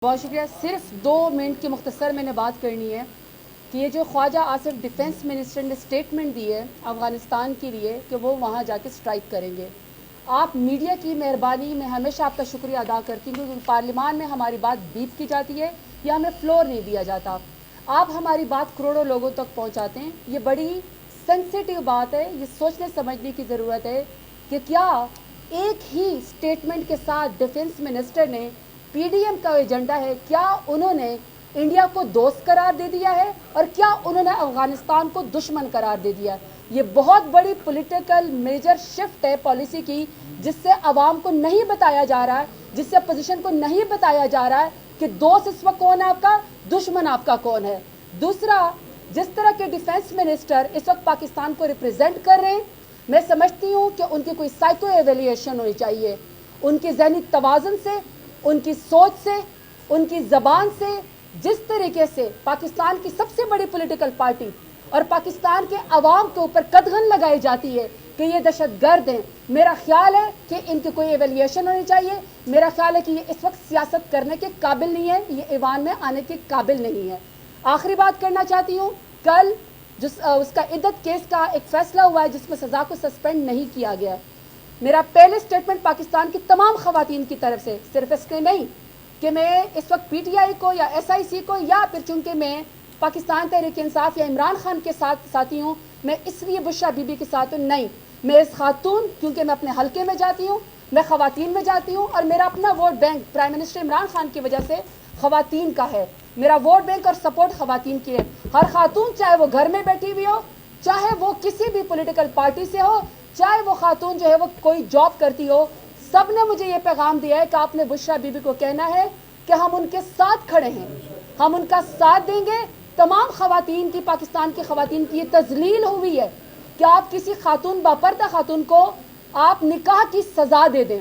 बहुत शुक्रिया। सिर्फ 2 मिनट की मुख्तसर मैंने बात करनी है कि ये जो ख्वाजा आसिफ डिफेंस मिनिस्टर ने स्टेटमेंट दी है अफ़गानिस्तान के लिए कि वो वहाँ जाके स्ट्राइक करेंगे, आप मीडिया की मेहरबानी, मैं हमेशा आपका शुक्रिया अदा करती हूँ क्योंकि पार्लियामान में हमारी बात बीप की जाती है या हमें फ्लोर नहीं दिया जाता। आप हमारी बात करोड़ों लोगों तक पहुँचाते हैं। ये बड़ी सेंसिटिव बात है, ये सोचने समझने की ज़रूरत है कि क्या एक ही स्टेटमेंट के साथ डिफेंस मिनिस्टर ने पीडीएम का एजेंडा है, क्या उन्होंने इंडिया को दोस्त करार दे दिया है और क्या उन्होंने अफगानिस्तान को दुश्मन करार दे दिया है। ये बहुत बड़ी पॉलिटिकल मेजर शिफ्ट है पॉलिसी की, जिससे अवाम को नहीं बताया जा रहा है, जिससे अपोजिशन को नहीं बताया जा रहा है कि दोस्त इस वक्त कौन है आपका, दुश्मन आपका कौन है। दूसरा, जिस तरह के डिफेंस मिनिस्टर इस वक्त पाकिस्तान को रिप्रेजेंट कर रहे हैं, मैं समझती हूँ कि उनकी कोई साइको एवेल्यूएशन होनी चाहिए। उनके जहनी तवाज़ुन से, उनकी सोच से, उनकी ज़बान से, जिस तरीके से पाकिस्तान की सबसे बड़ी पॉलिटिकल पार्टी और पाकिस्तान के अवाम के ऊपर कदगन लगाई जाती है कि ये दहशतगर्द हैं, मेरा ख्याल है कि इनकी कोई एवेल्यूएशन होनी चाहिए। मेरा ख्याल है कि ये इस वक्त सियासत करने के काबिल नहीं है, ये ईवान में आने के काबिल नहीं है। आखिरी बात करना चाहती हूँ, कल उसका इद्दत केस का एक फैसला हुआ है जिसमें सज़ा को सस्पेंड नहीं किया गया। मेरा पहले स्टेटमेंट पाकिस्तान की तमाम खवातीन की तरफ से, सिर्फ इसलिए नहीं कि मैं इस वक्त पीटीआई को या एसआईसी को या फिर चूंकि मैं पाकिस्तान तहरीक इंसाफ या इमरान खान के साथ साथी हूँ, मैं इसलिए बुशरा बीबी के साथ हूँ, नहीं, मैं इस खातून, क्योंकि मैं अपने हल्के में जाती हूँ, मैं खवातीन में जाती हूँ और मेरा अपना vote bank prime minister Imran Khan की वजह से खवातीन का है। मेरा वोट बैंक और सपोर्ट खवातीन की है। हर खातून, चाहे वो घर में बैठी हुई हो, चाहे वो किसी भी पॉलिटिकल पार्टी से हो, चाहे वो खातून जो है वो कोई जॉब करती हो, सब ने मुझे ये पैगाम दिया है कि आपने बुशरा बीबी को कहना है कि हम उनके साथ खड़े हैं, हम उनका साथ देंगे। तमाम खवातीन की, पाकिस्तान की खवातीन की ये तजलील हुई है कि आप किसी खातून, बापर्दा खातून को आप निकाह की सजा दे दें।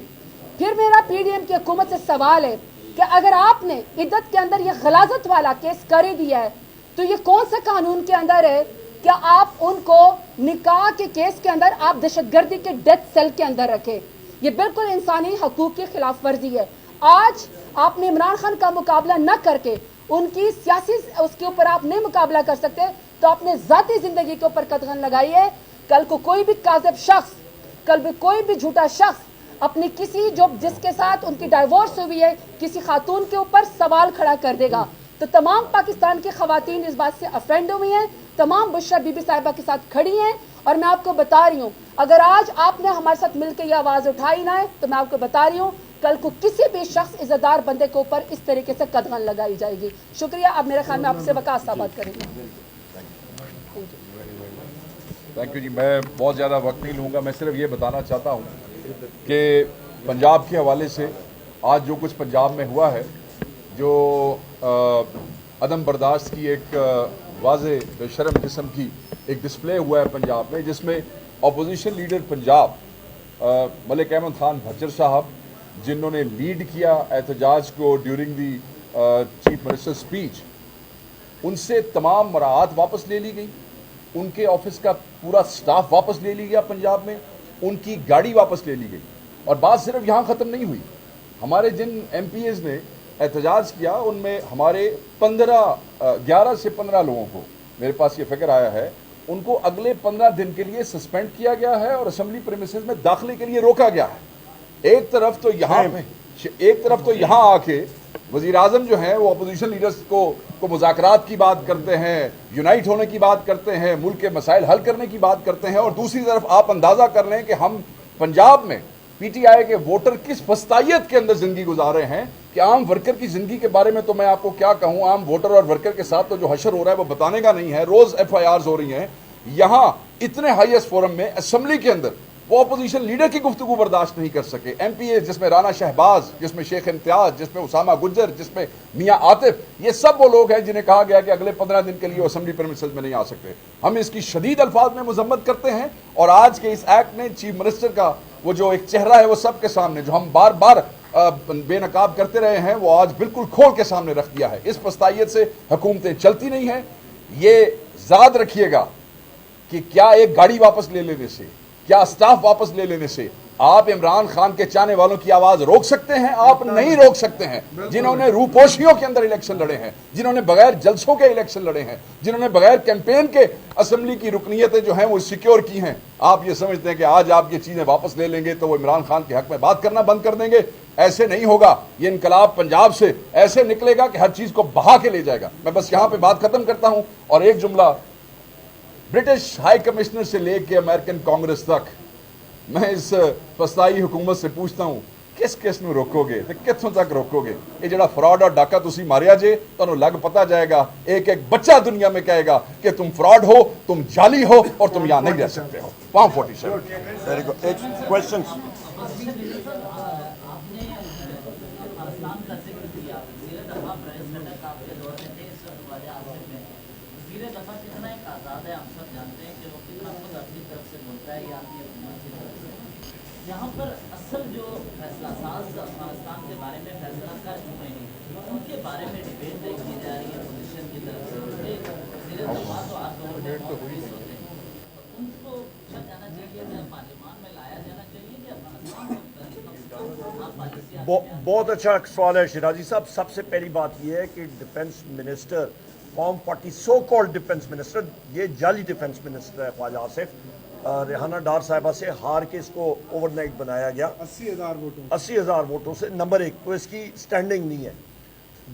फिर मेरा पीडीएम की हुकूमत से सवाल है कि अगर आपने इद्दत के अंदर ये गलाजत वाला केस कर ही दिया है तो ये कौन सा कानून के अंदर है क्या आप उनको निकाह के केस के अंदर आप दहशतगर्दी के डेथ सेल के अंदर रखें। ये बिल्कुल इंसानी हकूक की खिलाफ वर्जी है। आज आपने इमरान खान का मुकाबला न करके उनकी सियासी उसके ऊपर आप नहीं मुकाबला कर सकते तो अपने जाती जिंदगी के ऊपर कदगन लगाइए। कल को कोई भी काज़िब शख्स, कल भी कोई भी झूठा शख्स अपनी किसी जो जिसके साथ उनकी डाइवोर्स हुई है किसी खातून के ऊपर सवाल खड़ा कर देगा तो तमाम पाकिस्तान की खवातीन इस बात से अफेंड हुई हैं, तमाम बुशरा बीबी साहिबा के साथ खड़ी हैं। और मैं आपको बता रही हूँ, अगर आज आपने हमारे साथ मिलकर ये आवाज़ उठाई ना है तो मैं आपको बता रही हूँ कल को किसी भी शख्स इज्जतदार बंदे के ऊपर इस तरीके से कदगन लगाई जाएगी। शुक्रिया। अब मेरे ख्याल में आपसे वकास साहब बात करेंगे। थैंक यू जी। मैं बहुत ज़्यादा वक्त नहीं लूँगा, मैं सिर्फ ये बताना चाहता हूँ कि पंजाब के हवाले से आज जो कुछ पंजाब में हुआ है, जो अदम बर्दाश्त की एक वाज़े बेशरम किस्म की एक डिस्प्ले हुआ है पंजाब में, जिसमें अपोजिशन लीडर पंजाब मलिक अहमद खान भज्जर साहब, जिन्होंने लीड किया एहतजाज को during the chief minister speech, उनसे तमाम मराहत वापस ले ली गई, उनके ऑफिस का पूरा स्टाफ वापस ले लिया पंजाब में, उनकी गाड़ी वापस ले ली गई। और बात सिर्फ यहाँ ख़त्म नहीं हुई, हमारे जिन MPs ने एहतजाज किया उनमें हमारे 11 से 15 लोगों को, मेरे पास ये फिक्र आया है, उनको अगले 15 दिन के लिए सस्पेंड किया गया है और असेंबली प्रीमिसेस में दाखिले के लिए रोका गया है। एक तरफ तो यहाँ आके वज़ीर आज़म जो हैं वो अपोजिशन लीडर्स को मुज़ाकरात की बात करते हैं, यूनाइट होने की बात करते हैं, मुल्क के मसाइल हल करने की बात करते हैं, और दूसरी तरफ आप अंदाज़ा कर लें कि हम पंजाब में PTI के वोटर किस फस्तायत के अंदर ज़िंदगी गुजार रहे हैं कि आम वर्कर की ज़िंदगी के बारे में तो मैं आपको क्या कहूँ, आम वोटर और वर्कर के साथ तो जो हशर हो रहा है वो बताने का नहीं है। रोज़ FIRs हो रही हैं। यहाँ इतने हाईएस्ट फोरम में असेंबली के अंदर वो अपोजिशन लीडर की गुफ्तगू बर्दाश्त नहीं कर सके। MPA जिसमें राना शहबाज, जिसमें शेख इम्तियाज, जिसमें उसामा गुज्जर, जिसमें मियाँ आतिफ, ये सब वो लोग हैं जिन्हें कहा गया कि अगले 15 दिन के लिए असेंबली प्रीमिसेस में नहीं आ सकते। हम इसकी शदीद अल्फाज में मजम्मत करते हैं और आज के इस एक्ट ने चीफ मिनिस्टर का वो जो एक चेहरा है वो सबके सामने, जो हम बार बार बेनकाब करते रहे हैं, वो आज बिल्कुल खोल के सामने रख दिया है। इस फस्तायत से हुकूमतें चलती नहीं हैं। ये याद रखिएगा कि क्या एक गाड़ी वापस ले लेने से, क्या स्टाफ वापस ले लेने से آپ عمران خان کے چاہنے والوں کی آواز روک سکتے ہیں؟ آپ نہیں روک سکتے ہیں. جنہوں نے روپوشیوں کے اندر الیکشن لڑے ہیں, جنہوں نے بغیر جلسوں کے الیکشن لڑے ہیں, جنہوں نے بغیر کیمپین کے اسمبلی کی رکنیتیں جو ہیں وہ سیکیور کی ہیں, آپ یہ سمجھتے ہیں کہ آج آپ یہ چیزیں واپس لے لیں گے تو وہ عمران خان کے حق میں بات کرنا بند کر دیں گے؟ ایسے نہیں ہوگا. یہ انقلاب پنجاب سے ایسے نکلے گا کہ ہر چیز کو بہا کے لے جائے گا. میں بس یہاں پہ بات ختم کرتا ہوں, اور ایک جملہ برٹش ہائی کمشنر سے لے کے امریکن کانگریس تک میں اس فسطائی حکومت سے پوچھتا ہوں, کس کس نو روکو گے تے کتوں تک روکو گے؟ یہ جڑا فراڈ اور ڈاکہ تسی ماریا جے تانوں لگ پتا جائے گا, ایک ایک بچہ دنیا میں کہے گا کہ تم فراڈ ہو, تم جعلی ہو, اور تم یہاں نہیں رہ سکتے ہو. فارم 47. یہاں پر اصل جو فیصلہ ساز افغانستان کے بارے میں فیصلہ کر چکے ہیں, ان کے بارے میں ڈبیٹ نہیں کی جا رہی ہے اپوزیشن کی طرف سے. وزیر دفاع تو آپ گورنمنٹ آفس ہوتے ہیں, ان کو پوچھا جانا چاہیے کہ پارلیمان میں لایا جانا چاہیے کہ افغانستان. بہت اچھا سوال ہے شیرازی صاحب. سب سے پہلی بات یہ ہے کہ defence minister form 40 so called defence minister, یہ جعلی ڈیفنس منسٹر ہے خواجہ آصف. ریحانہ ڈار صاحبہ سے ہار کے اس کو اوور نائٹ بنایا گیا 80,000 ووٹوں سے. نمبر ایک تو اس کی سٹینڈنگ نہیں ہے.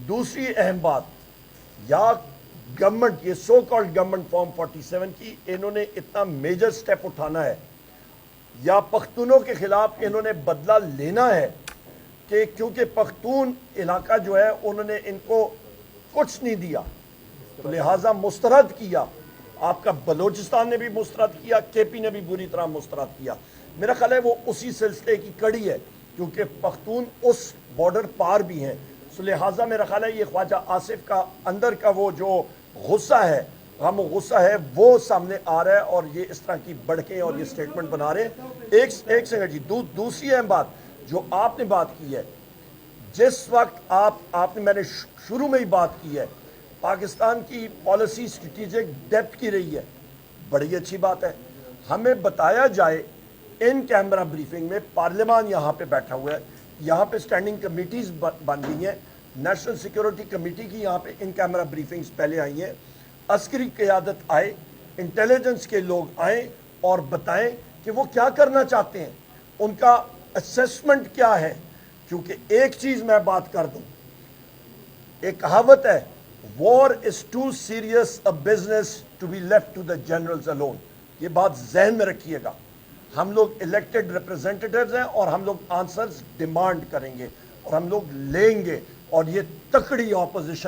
دوسری اہم بات, یا گورنمنٹ, یہ سو کالڈ گورنمنٹ فارم 47 کی انہوں نے اتنا میجر سٹیپ اٹھانا ہے, یا پختونوں کے خلاف انہوں نے بدلہ لینا ہے کہ کیونکہ پختون علاقہ جو ہے انہوں نے ان کو کچھ نہیں دیا, تو لہٰذا مسترد کیا. آپ کا بلوچستان نے بھی مسترد کیا, کے پی نے بھی بری طرح مسترد کیا. میرا خیال ہے وہ اسی سلسلے کی کڑی ہے, کیونکہ پختون اس بارڈر پار بھی ہیں. تو لہٰذا میرا خیال ہے یہ خواجہ آصف کا اندر کا وہ جو غصہ ہے, غم و غصہ ہے, وہ سامنے آ رہا ہے, اور یہ اس طرح کی بڑکیں اور یہ سٹیٹمنٹ بنا رہے ہیں. ایک سیکنڈ جی, دوسری اہم بات جو آپ نے بات کی ہے, جس وقت آپ نے, میں نے شروع میں ہی بات کی ہے, پاکستان کی پالیسی اسٹریٹجک ڈیپتھ کی رہی ہے, بڑی اچھی بات ہے. ہمیں بتایا جائے ان کیمرہ بریفنگ میں, پارلیمان یہاں پہ بیٹھا ہوا ہے, یہاں پہ سٹینڈنگ کمیٹیز بن گئی ہیں, نیشنل سیکیورٹی کمیٹی کی یہاں پہ ان کیمرہ بریفنگز پہلے آئی ہیں, عسکری قیادت آئے, انٹیلیجنس کے لوگ آئیں اور بتائیں کہ وہ کیا کرنا چاہتے ہیں, ان کا اسیسمنٹ کیا ہے. کیونکہ ایک چیز میں بات کر دوں, ایک کہاوت ہے, war is too serious a business to be left to the generals alone. یہ بات ذہن میں رکھیے گا. ہم لوگ الیکٹڈ ریپرزینٹیٹیوز ہیں, اور ہم لوگ آنسرز ڈیمانڈ کریں گے, اور ہم لوگ لیں گے, اور یہ تکڑی اپوزیشن